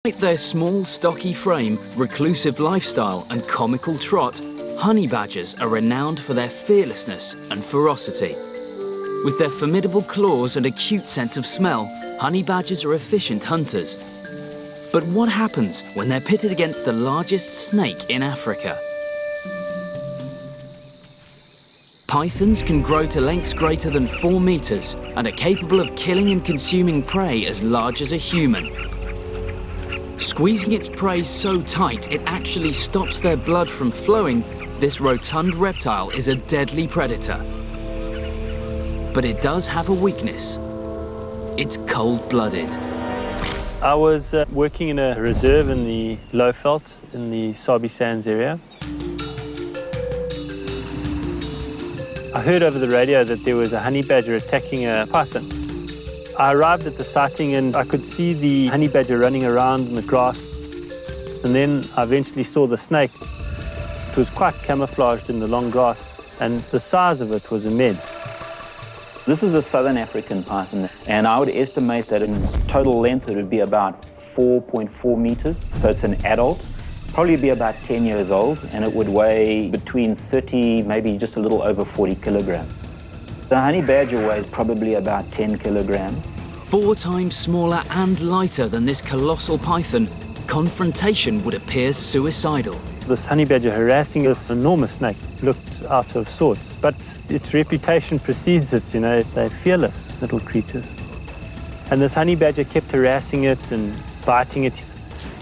Despite their small, stocky frame, reclusive lifestyle and comical trot, honey badgers are renowned for their fearlessness and ferocity. With their formidable claws and acute sense of smell, honey badgers are efficient hunters. But what happens when they're pitted against the largest snake in Africa? Pythons can grow to lengths greater than 4 meters and are capable of killing and consuming prey as large as a human. Squeezing its prey so tight it actually stops their blood from flowing, this rotund reptile is a deadly predator. But it does have a weakness. It's cold-blooded. I was working in a reserve in the Lowveld in the Sabi Sands area. I heard over the radio that there was a honey badger attacking a python. I arrived at the sighting and I could see the honey badger running around in the grass. And then I eventually saw the snake. It was quite camouflaged in the long grass, and the size of it was immense. This is a southern African python, and I would estimate that in total length it would be about 4.4 meters. So it's an adult, probably be about 10 years old, and it would weigh between 30, maybe just a little over 40 kilograms. The honey badger weighs probably about 10 kilograms. 4 times smaller and lighter than this colossal python, confrontation would appear suicidal. This honey badger harassing this enormous snake looked out of sorts, but its reputation precedes it, you know, they're fearless little creatures. And this honey badger kept harassing it and biting it.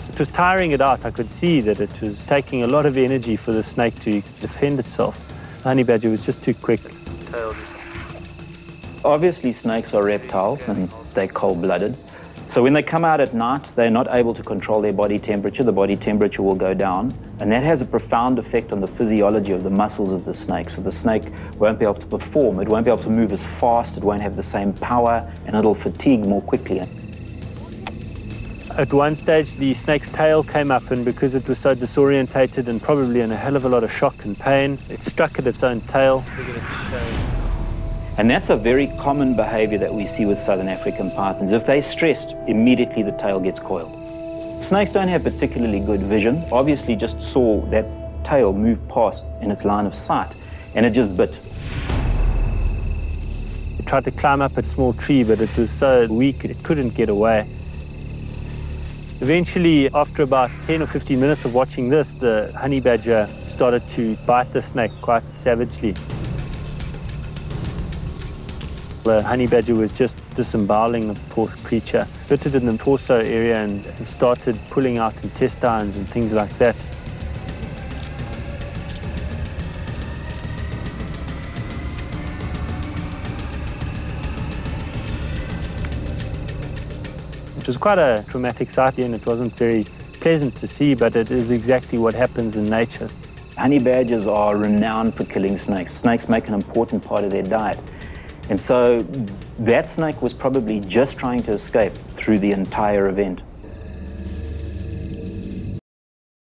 It was tiring it out. I could see that it was taking a lot of energy for the snake to defend itself. The honey badger was just too quick. Obviously, snakes are reptiles and they're cold-blooded. So when they come out at night, they're not able to control their body temperature. The body temperature will go down, and that has a profound effect on the physiology of the muscles of the snake. So the snake won't be able to perform, it won't be able to move as fast, it won't have the same power, and it'll fatigue more quickly. At one stage, the snake's tail came up, and because it was so disorientated and probably in a hell of a lot of shock and pain, it struck at its own tail. And that's a very common behavior that we see with southern African pythons. If they're stressed, immediately the tail gets coiled. Snakes don't have particularly good vision. Obviously just saw that tail move past in its line of sight, and it just bit. It tried to climb up a small tree, but it was so weak it couldn't get away. Eventually, after about 10 or 15 minutes of watching this, the honey badger started to bite the snake quite savagely. The honey badger was just disemboweling the poor creature, bit it in the torso area and started pulling out intestines and things like that. It was quite a traumatic sight, and it wasn't very pleasant to see, but it is exactly what happens in nature. Honey badgers are renowned for killing snakes. Snakes make an important part of their diet. And so that snake was probably just trying to escape through the entire event.